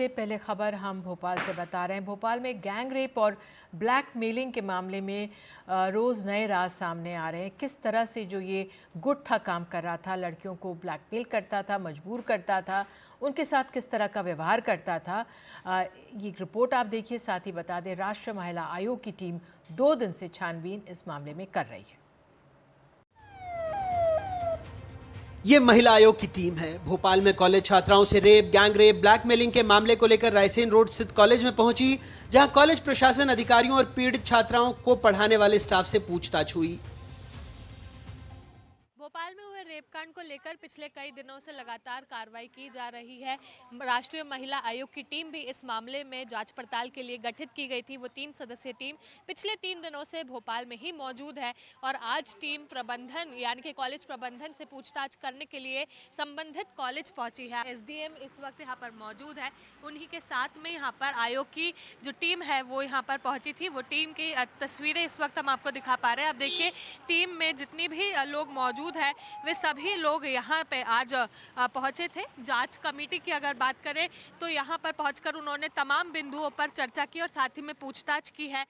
से पहले खबर हम भोपाल से बता रहे हैं। भोपाल में गैंग रेप और ब्लैकमेलिंग के मामले में रोज़ नए राज सामने आ रहे हैं। किस तरह से जो ये गुट था काम कर रहा था, लड़कियों को ब्लैकमेल करता था, मजबूर करता था, उनके साथ किस तरह का व्यवहार करता था, ये रिपोर्ट आप देखिए। साथ ही बता दें, राष्ट्रीय महिला आयोग की टीम 2 दिन से छानबीन इस मामले में कर रही है। ये महिला आयोग की टीम है। भोपाल में कॉलेज छात्राओं से रेप, गैंग रेप, ब्लैकमेलिंग के मामले को लेकर रायसेन रोड स्थित कॉलेज में पहुंची, जहां कॉलेज प्रशासन अधिकारियों और पीड़ित छात्राओं को पढ़ाने वाले स्टाफ से पूछताछ हुई। भोपाल में हुए रेप कांड को लेकर पिछले कई दिनों से लगातार कार्रवाई की जा रही है। राष्ट्रीय महिला आयोग की टीम भी इस मामले में जांच पड़ताल के लिए गठित की गई थी। वो 3 सदस्यीय टीम पिछले 3 दिनों से भोपाल में ही मौजूद है और आज टीम प्रबंधन यानी कि कॉलेज प्रबंधन से पूछताछ करने के लिए संबंधित कॉलेज पहुंची है। एसडीएम इस वक्त यहाँ पर मौजूद है, उन्हीं के साथ में यहाँ पर आयोग की जो टीम है वो यहाँ पर पहुंची थी। वो टीम की तस्वीरें इस वक्त हम आपको दिखा पा रहे हैं। आप देखिए, टीम में जितनी भी लोग मौजूद है वे सभी लोग यहाँ पे आज पहुंचे थे। जांच कमेटी की अगर बात करें तो यहाँ पर पहुंचकर उन्होंने तमाम बिंदुओं पर चर्चा की और साथ ही में पूछताछ की है।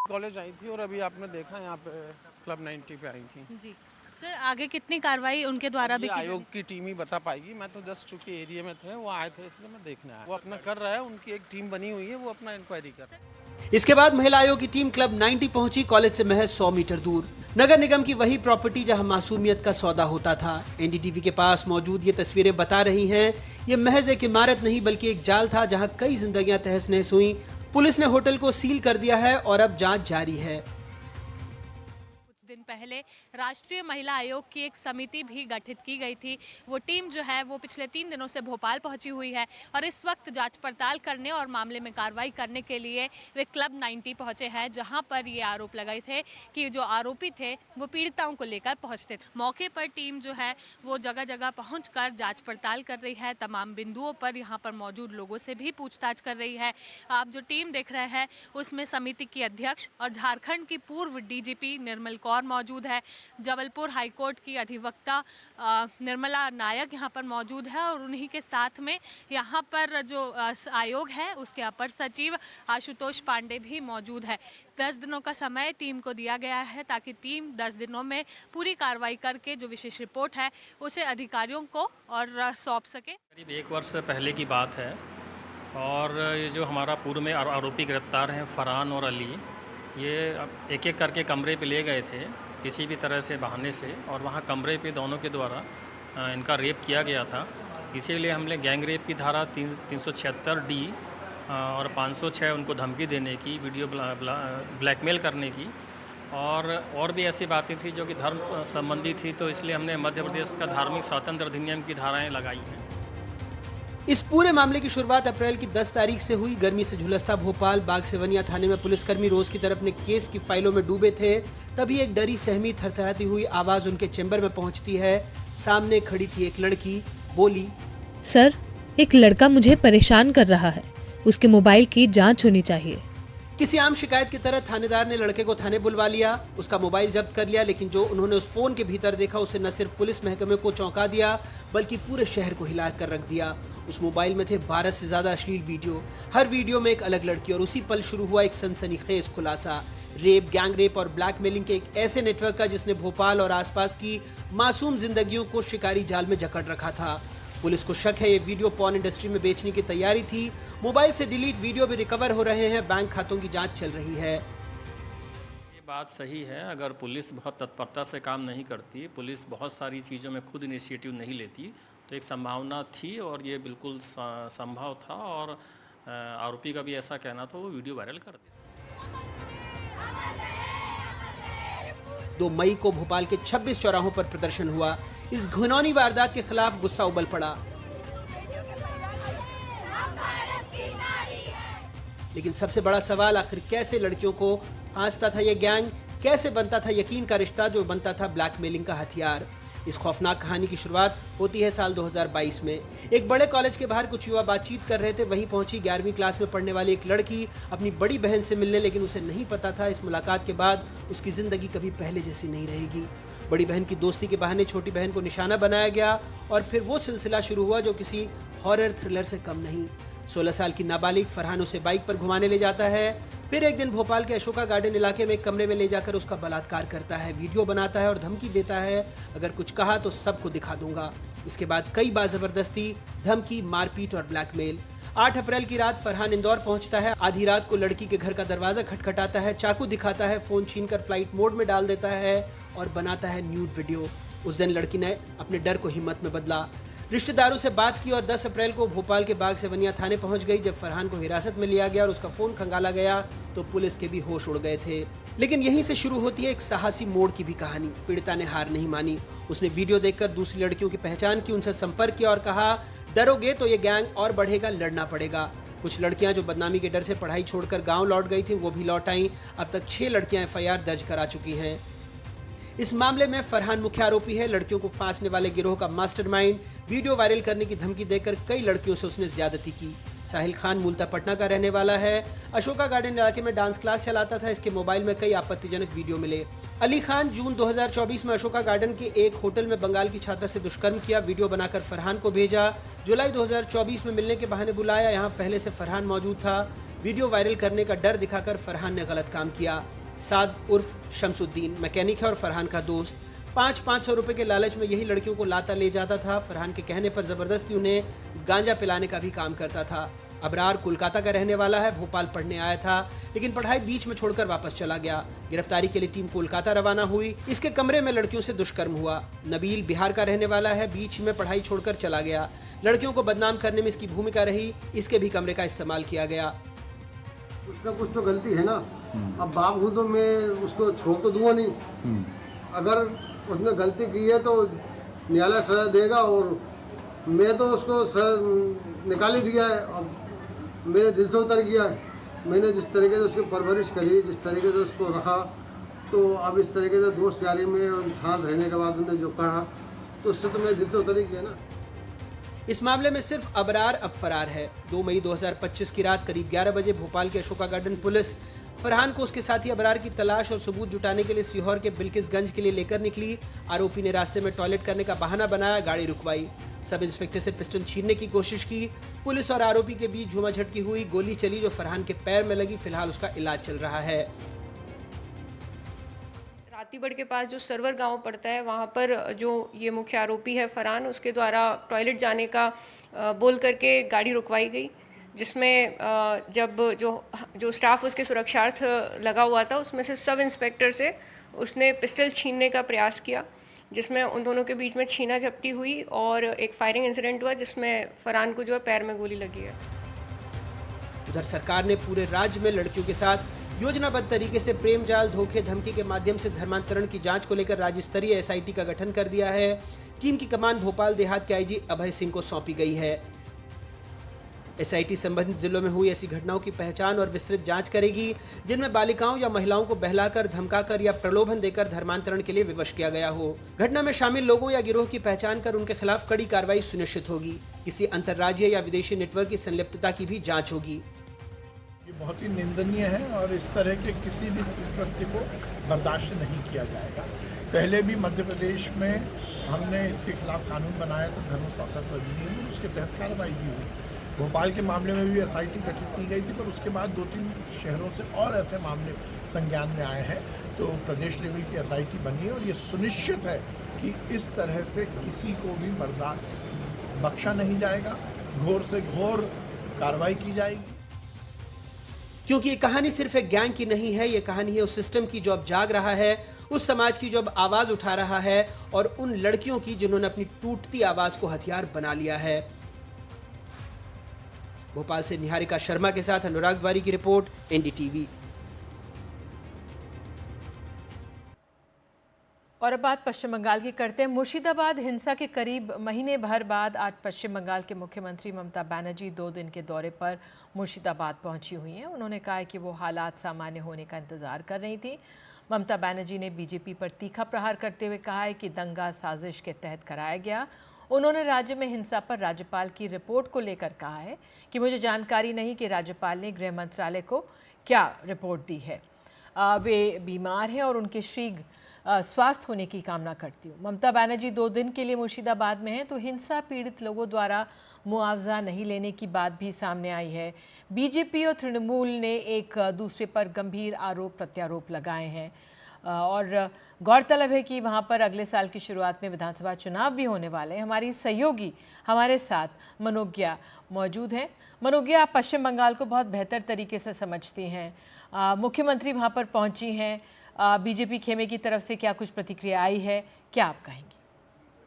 कॉलेज आई थी और अभी आपने देखा यहाँ पे क्लब 90 पे आई थी। जी सर, आगे कितनी कार्रवाई उनके द्वारा भी की आयोग की टीम ही बता पाएगी। मैं तो जस्ट चूंकि एरिया में थे, वो आए थे इसलिए मैं देखने आया। वो अपना कर रहा है, उनकी एक टीम बनी हुई है, वो अपना इंक्वायरी कर रहा है। इसके बाद महिला आयोग की टीम क्लब 90 पहुंची, कॉलेज से महज 100 मीटर दूर। नगर निगम की वही प्रॉपर्टी जहां मासूमियत का सौदा होता था। एनडीटीवी के पास मौजूद ये तस्वीरें बता रही हैं, ये महज एक इमारत नहीं बल्कि एक जाल था जहां कई जिंदगियां तहस नहस हुई। पुलिस ने होटल को सील कर दिया है और अब जांच जारी है। दिन पहले राष्ट्रीय महिला आयोग की एक समिति भी गठित की गई थी। वो टीम जो है वो पिछले 3 दिनों से भोपाल पहुंची हुई है और इस वक्त जांच पड़ताल करने और मामले में कार्रवाई करने के लिए वे क्लब 90 पहुंचे हैं, जहां पर ये आरोप लगाए थे कि जो आरोपी थे वो पीड़िताओं को लेकर पहुंचते थे। मौके पर टीम जो है वो जगह जगह पहुंचकर जांच पड़ताल कर रही है। तमाम बिंदुओं पर यहाँ पर मौजूद लोगों से भी पूछताछ कर रही है। आप जो टीम देख रहे हैं उसमें समिति की अध्यक्ष और झारखंड की पूर्व डीजीपी निर्मल कौर मौजूद है। जबलपुर हाईकोर्ट की अधिवक्ता निर्मला नायक यहाँ पर मौजूद है और उन्हीं के साथ में यहाँ पर जो आयोग है उसके अपर सचिव आशुतोष पांडे भी मौजूद है। 10 दिनों का समय टीम को दिया गया है ताकि टीम 10 दिनों में पूरी कार्रवाई करके जो विशेष रिपोर्ट है उसे अधिकारियों को और सौंप सके। करीब 1 वर्ष पहले की बात है और ये जो हमारा पूर्व में आरोपी गिरफ्तार हैं फरहान और अली, ये एक एक करके कमरे पे ले गए थे किसी भी तरह से बहाने से, और वहाँ कमरे पे दोनों के द्वारा इनका रेप किया गया था। इसीलिए हमने गैंग रेप की धारा 376D और 506 उनको धमकी देने की, वीडियो ब्लैकमेल करने की और भी ऐसी बातें थी जो कि धर्म संबंधी थी, तो इसलिए हमने मध्य प्रदेश का धार्मिक स्वातंत्र अधिनियम की धाराएँ लगाई हैं। इस पूरे मामले की शुरुआत अप्रैल की 10 तारीख से हुई। गर्मी से झुलसता भोपाल बाग सेवनिया थाने में पुलिसकर्मी रोज की तरह अपने केस की फाइलों में डूबे थे। तभी एक डरी सहमी थरथराती हुई आवाज उनके चैम्बर में पहुंचती है। सामने खड़ी थी एक लड़की, बोली, सर, एक लड़का मुझे परेशान कर रहा है, उसके मोबाइल की जांच होनी चाहिए। किसी आम शिकायत की तरह थानेदार ने लड़के को थाने बुलवा लिया, उसका मोबाइल जब्त कर लिया। लेकिन जो उन्होंने उस फोन के भीतर देखा उसे न सिर्फ पुलिस महकमे को चौंका दिया बल्कि पूरे शहर को हिला कर रख दिया। उस मोबाइल में थे 12 से ज्यादा अश्लील वीडियो, हर वीडियो में एक अलग लड़की, और उसी पल शुरू हुआ एक सनसनीखेज खुलासा रेप, गैंग रेप और ब्लैकमेलिंग के एक ऐसे नेटवर्क का जिसने भोपाल और आसपास की मासूम जिंदगियों को शिकारी जाल में जकड़ रखा था। पुलिस को शक है ये वीडियो पॉर्न इंडस्ट्री में बेचने की तैयारी थी। मोबाइल से डिलीट वीडियो भी रिकवर हो रहे हैं, बैंक खातों की जांच चल रही है। ये बात सही है, अगर पुलिस बहुत तत्परता से काम नहीं करती, पुलिस बहुत सारी चीज़ों में खुद इनिशिएटिव नहीं लेती, तो एक संभावना थी और ये बिल्कुल संभव था और आरोपी का भी ऐसा कहना था, वो वीडियो वायरल कर दिया। 2 मई को भोपाल के 26 चौराहों पर प्रदर्शन हुआ। इस घिनौनी वारदात के खिलाफ गुस्सा उबल पड़ा। लेकिन सबसे बड़ा सवाल, आखिर कैसे लड़कियों को फांसता था ये गैंग, कैसे बनता था यकीन का रिश्ता जो बनता था ब्लैकमेलिंग का हथियार। इस खौफनाक कहानी की शुरुआत होती है साल 2022 में। एक बड़े कॉलेज के बाहर कुछ युवा बातचीत कर रहे थे, वहीं पहुंची 11वीं क्लास में पढ़ने वाली एक लड़की अपनी बड़ी बहन से मिलने, लेकिन उसे नहीं पता था इस मुलाकात के बाद उसकी जिंदगी कभी पहले जैसी नहीं रहेगी। बड़ी बहन की दोस्ती के बहाने छोटी बहन को निशाना बनाया गया और फिर वो सिलसिला शुरू हुआ जो किसी हॉरर थ्रिलर से कम नहीं। 16 साल की नाबालिग फरहान उसे बाइक पर घुमाने ले जाता है, फिर एक दिन भोपाल के अशोका गार्डन इलाके में एक कमरे में ले जाकर उसका बलात्कार करता है, वीडियो बनाता है और धमकी देता है, अगर कुछ कहा तो सबको दिखा दूंगा। इसके बाद कई बार जबरदस्ती, धमकी, मारपीट और ब्लैकमेल। 8 अप्रैल की रात फरहान इंदौर पहुंचता है। आधी रात को लड़की के घर का दरवाजा खटखटाता है, चाकू दिखाता है, फोन छीनकर फ्लाइट मोड में डाल देता है और बनाता है न्यूड वीडियो। उस दिन लड़की ने अपने डर को हिम्मत में बदला, रिश्तेदारों से बात की और 10 अप्रैल को भोपाल के बाग सेवनिया थाने पहुंच गई। जब फरहान को हिरासत में लिया गया और उसका फोन खंगाला गया तो पुलिस के भी होश उड़ गए थे। लेकिन यहीं से शुरू होती है एक साहसी मोड़ की भी कहानी। पीड़िता ने हार नहीं मानी, उसने वीडियो देखकर दूसरी लड़कियों की पहचान की, उनसे संपर्क किया और कहा, डरोगे तो ये गैंग और बढ़ेगा, लड़ना पड़ेगा। कुछ लड़कियां जो बदनामी के डर से पढ़ाई छोड़कर गांव लौट गई थीं, वो भी लौट आईं। अब तक 6 लड़कियां FIR दर्ज करा चुकी हैं। इस मामले में फरहान मुख्य आरोपी है। लड़कियों को फांसने वाले गिरोह का मास्टरमाइंड। वीडियो वायरल करने की धमकी देकर कई लड़कियों से उसने ज्यादती की। साहिल खान मूलतः पटना का रहने वाला है। अशोका गार्डन इलाके में डांस क्लास चलाता था। इसके मोबाइल में कई आपत्तिजनक वीडियो मिले। अली खान जून 2024 में अशोका गार्डन के एक होटल में बंगाल की छात्रा से दुष्कर्म किया। वीडियो बनाकर फरहान को भेजा। जुलाई 2024 में मिलने के बहाने बुलाया। यहाँ पहले से फरहान मौजूद था। वीडियो वायरल करने का डर दिखाकर फरहान ने गलत काम किया। साद उर्फ शमसुद्दीन मैकेनिक है और फरहान का दोस्त। 500 रुपए के लालच में यही लड़कियों को लाता ले जाता था। फरहान के कहने पर जबरदस्ती उन्हें गांजा पिलाने का भी काम करता था। अबरार कोलकाता का रहने वाला है, भोपाल पढ़ने आया था लेकिन पढ़ाई बीच में छोड़कर वापस चला गया। गिरफ्तारी के लिए टीम कोलकाता रवाना हुई। इसके कमरे में लड़कियों से दुष्कर्म हुआ। नबील बिहार का रहने वाला है, बीच में पढ़ाई छोड़कर चला गया। लड़कियों को बदनाम करने में इसकी भूमिका रही। इसके भी कमरे का इस्तेमाल किया गया। उसका कुछ तो गलती है ना। अब बाप हूँ तो मैं उसको छोड़ तो दूंगा नहीं। अगर उसने गलती की है तो न्यायालय सजा देगा और मैं तो उसको निकाल ही दिया है। अब मेरे दिल से उतर गया है। मैंने जिस तरीके से उसकी परवरिश करी, जिस तरीके से उसको रखा, तो अब इस तरीके से दोस्त यारी में साथ रहने के बाद उन्होंने जो कहा तो उससे तो मेरे दिल से उतर ही गया ना। इस मामले में सिर्फ अबरार अब फरार है। 2 मई 2025 की रात करीब 11 बजे भोपाल के अशोका गार्डन पुलिस फरहान को उसके साथी अबरार की तलाश और सबूत जुटाने के लिए सीहोर के बिल्किसगंज के लिए लेकर निकली। आरोपी ने रास्ते में टॉयलेट करने का बहाना बनाया, गाड़ी रुकवाई। सब इंस्पेक्टर से पिस्टल छीनने की कोशिश की। पुलिस और आरोपी के बीच झूमाझटकी हुई। गोली चली जो फरहान के पैर में लगी। फिलहाल उसका इलाज चल रहा है। रातीबड़ के पास जो सर्वर गांव पड़ता है, वहाँ पर जो ये मुख्य आरोपी है फरहान, उसके द्वारा टॉयलेट जाने का बोल करके गाड़ी रुकवाई गई, जिसमें जब जो स्टाफ उसके सुरक्षार्थ लगा हुआ था उसमें से सब इंस्पेक्टर से उसने पिस्टल छीनने का प्रयास किया, जिसमें उन दोनों के बीच में छीना झपटी हुई और एक फायरिंग इंसिडेंट हुआ जिसमें फरहान को जो है पैर में गोली लगी है। उधर सरकार ने पूरे राज्य में लड़कियों के साथ योजनाबद्ध तरीके से प्रेम जाल, धोखे, धमकी के माध्यम से धर्मांतरण की जांच को लेकर राज्य स्तरीय SIT का गठन कर दिया है। टीम की कमान भोपाल देहात के IG अभय सिंह को सौंपी गई है। SIT संबंधित जिलों में हुई ऐसी घटनाओं की पहचान और विस्तृत जांच करेगी जिनमें बालिकाओं या महिलाओं को बहलाकर, धमकाकर या प्रलोभन देकर धर्मांतरण के लिए विवश किया गया हो। घटना में शामिल लोगों या गिरोह की पहचान कर उनके खिलाफ कड़ी कार्रवाई सुनिश्चित होगी। किसी अंतर्राज्यीय या विदेशी नेटवर्क की संलिप्तता की भी जाँच होगी। ये बहुत ही निंदनीय है और इस तरह के किसी भी कृत्य को बर्दाश्त नहीं किया जाएगा। पहले भी मध्य प्रदेश में हमने इसके खिलाफ कानून बनाया तो धर्म स्वातंत्र अधिनियम, उसके तहत कार्रवाई भी हुई। भोपाल के मामले में भी SIT गठित की गई थी, पर उसके बाद 2-3 शहरों से और ऐसे मामले संज्ञान में आए हैं, तो प्रदेश लेवल की SIT बनी है और ये सुनिश्चित है कि इस तरह से किसी को भी बर्दाश्त बख्शा नहीं जाएगा, घोर से घोर कार्रवाई की जाएगी। क्योंकि ये कहानी सिर्फ एक गैंग की नहीं है, ये कहानी है उस सिस्टम की जो अब जाग रहा है, उस समाज की जो अब आवाज उठा रहा है और उन लड़कियों की जिन्होंने अपनी टूटती आवाज को हथियार बना लिया है। भोपाल से निहारिका शर्मा के साथ अनुराग द्वारी की रिपोर्ट, NDTV। और अब बात पश्चिम बंगाल की करते हैं। मुर्शिदाबाद हिंसा के करीब महीने भर बाद आज पश्चिम बंगाल के मुख्यमंत्री ममता बनर्जी 2 दिन के दौरे पर मुर्शिदाबाद पहुंची हुई हैं। उन्होंने कहा है कि वो हालात सामान्य होने का इंतजार कर रही थी। ममता बनर्जी ने बीजेपी पर तीखा प्रहार करते हुए कहा है कि दंगा साजिश के तहत कराया गया। उन्होंने राज्य में हिंसा पर राज्यपाल की रिपोर्ट को लेकर कहा है कि मुझे जानकारी नहीं कि राज्यपाल ने गृह मंत्रालय को क्या रिपोर्ट दी है। वे बीमार हैं और उनके शीघ्र स्वास्थ्य होने की कामना करती हूँ। ममता बनर्जी 2 दिन के लिए मुर्शिदाबाद में हैं तो हिंसा पीड़ित लोगों द्वारा मुआवजा नहीं लेने की बात भी सामने आई है। बीजेपी और तृणमूल ने एक दूसरे पर गंभीर आरोप प्रत्यारोप लगाए हैं और गौरतलब है कि वहाँ पर अगले साल की शुरुआत में विधानसभा चुनाव भी होने वाले हैं। हमारी सहयोगी हमारे साथ मनोज्ञा मौजूद हैं। मनोज्ञा, आप पश्चिम बंगाल को बहुत बेहतर तरीके से समझती हैं। मुख्यमंत्री वहाँ पर पहुँची हैं, बीजेपी खेमे की तरफ से क्या कुछ प्रतिक्रिया आई है, क्या आप कहेंगी?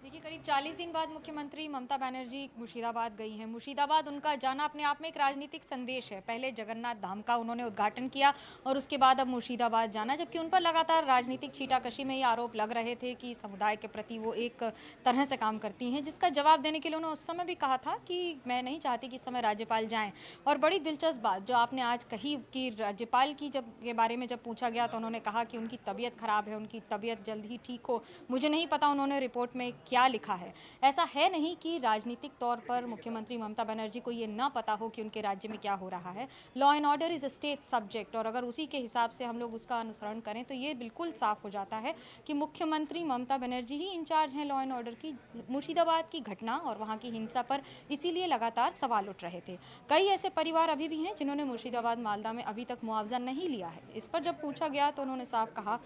देखिए, करीब 40 दिन बाद मुख्यमंत्री ममता बनर्जी मुर्शिदाबाद गई हैं। मुर्शिदाबाद उनका जाना अपने आप में एक राजनीतिक संदेश है। पहले जगन्नाथ धाम का उन्होंने उद्घाटन किया और उसके बाद अब मुर्शिदाबाद जाना, जबकि उन पर लगातार राजनीतिक छीटाकशी में ये आरोप लग रहे थे कि समुदाय के प्रति वो एक तरह से काम करती हैं, जिसका जवाब देने के लिए उन्होंने उस समय भी कहा था कि मैं नहीं चाहती कि इस समय राज्यपाल जाएँ। और बड़ी दिलचस्प बात जो आपने आज कही कि राज्यपाल की जब के बारे में जब पूछा गया तो उन्होंने कहा कि उनकी तबीयत खराब है, उनकी तबीयत जल्द ही ठीक हो। मुझे नहीं पता उन्होंने रिपोर्ट में क्या लिखा है। ऐसा है नहीं कि राजनीतिक तौर पर मुख्यमंत्री ममता बनर्जी को ये ना पता हो कि उनके राज्य में क्या हो रहा है। Law and order is state subject, और अगर उसी के हिसाब से हम लोग उसका अनुसरण करें तो ये बिल्कुल साफ हो जाता है कि मुख्यमंत्री ममता बनर्जी ही इंचार्ज हैं लॉ एंड ऑर्डर की। मुर्शिदाबाद की घटना और वहाँ की हिंसा पर इसीलिए लगातार सवाल उठ रहे थे। कई ऐसे परिवार अभी भी हैं जिन्होंने मुर्शिदाबाद मालदा में अभी तक मुआवजा नहीं लिया है। इस पर जब पूछा गया तो उन्होंने साफ कहा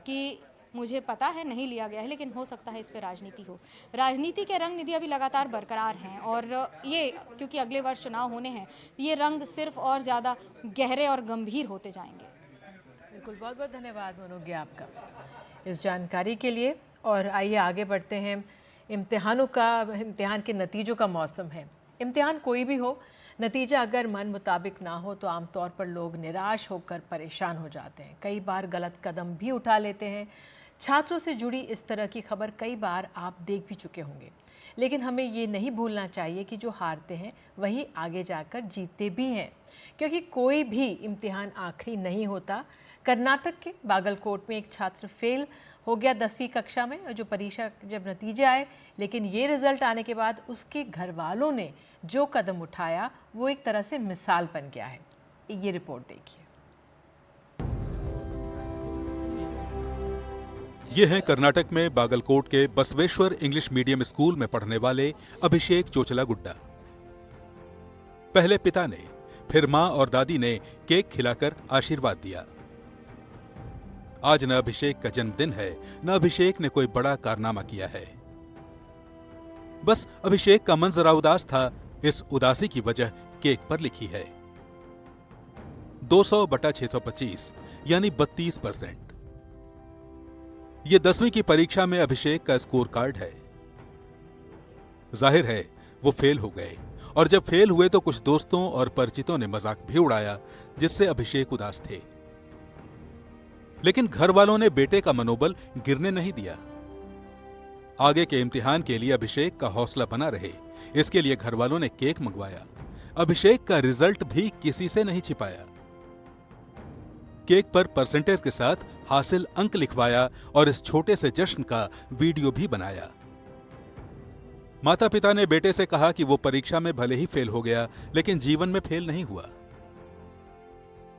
कि मुझे पता है नहीं लिया गया है, लेकिन हो सकता है इस पर राजनीति हो। राजनीति के रंग निधि अभी लगातार बरकरार हैं और ये क्योंकि अगले वर्ष चुनाव होने हैं, ये रंग सिर्फ और ज़्यादा गहरे और गंभीर होते जाएंगे। बिल्कुल, बहुत बहुत धन्यवाद मनोज्ञा आपका इस जानकारी के लिए। और आइए आगे बढ़ते हैं। इम्तिहान के नतीजों का मौसम है। इम्तिहान कोई भी हो, नतीजा अगर मन मुताबिक ना हो तो आमतौर पर लोग निराश होकर परेशान हो जाते हैं, कई बार गलत कदम भी उठा लेते हैं। छात्रों से जुड़ी इस तरह की खबर कई बार आप देख भी चुके होंगे, लेकिन हमें ये नहीं भूलना चाहिए कि जो हारते हैं वही आगे जाकर जीतते भी हैं, क्योंकि कोई भी इम्तिहान आखिरी नहीं होता। कर्नाटक के बागलकोट में एक छात्र फेल हो गया 10वीं कक्षा में, और जो परीक्षा जब नतीजे आए, लेकिन ये रिज़ल्ट आने के बाद उसके घर वालों ने जो कदम उठाया वो एक तरह से मिसाल बन गया है। ये रिपोर्ट देखिए। ये है कर्नाटक में बागलकोट के बसवेश्वर इंग्लिश मीडियम स्कूल में पढ़ने वाले अभिषेक चोचला गुड्डा। पहले पिता ने, फिर मां और दादी ने केक खिलाकर आशीर्वाद दिया। आज न अभिषेक का जन्मदिन है, न अभिषेक ने कोई बड़ा कारनामा किया है। बस अभिषेक का मन जरा उदास था। इस उदासी की वजह केक पर लिखी है 200/625 यानी 32%। ये 10वीं की परीक्षा में अभिषेक का स्कोर कार्ड है। जाहिर है वो फेल हो गए, और जब फेल हुए तो कुछ दोस्तों और परिचितों ने मजाक भी उड़ाया, जिससे अभिषेक उदास थे। लेकिन घर वालों ने बेटे का मनोबल गिरने नहीं दिया। आगे के इम्तिहान के लिए अभिषेक का हौसला बना रहे, इसके लिए घर वालों ने केक मंगवाया। अभिषेक का रिजल्ट भी किसी से नहीं छिपाया। केक पर परसेंटेज के साथ हासिल अंक लिखवाया और इस छोटे से जश्न का वीडियो भी बनाया। माता पिता ने बेटे से कहा कि वो परीक्षा में भले ही फेल हो गया, लेकिन जीवन में फेल नहीं हुआ।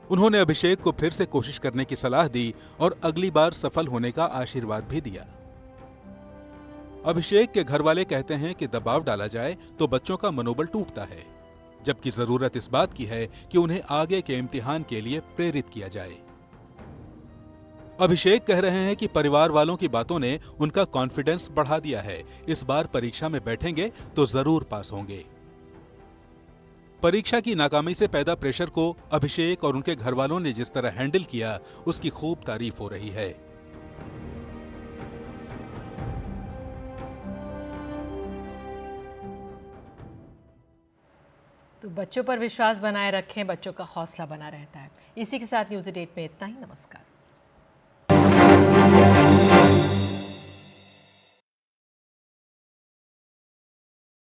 उन्होंने अभिषेक को फिर से कोशिश करने की सलाह दी और अगली बार सफल होने का आशीर्वाद भी दिया। अभिषेक के घर वाले कहते हैं कि दबाव डाला जाए तो बच्चों का मनोबल टूटता है, जबकि जरूरत इस बात की है कि उन्हें आगे के इम्तिहान के लिए प्रेरित किया जाए। अभिषेक कह रहे हैं कि परिवार वालों की बातों ने उनका कॉन्फिडेंस बढ़ा दिया है। इस बार परीक्षा में बैठेंगे तो जरूर पास होंगे। परीक्षा की नाकामी से पैदा प्रेशर को अभिषेक और उनके घर वालों ने जिस तरह हैंडल किया, उसकी खूब तारीफ हो रही है। तो बच्चों पर विश्वास बनाए रखें, बच्चों का हौसला बना रहता है। इसी के साथ न्यूज़ 8 में इतना ही। नमस्कार।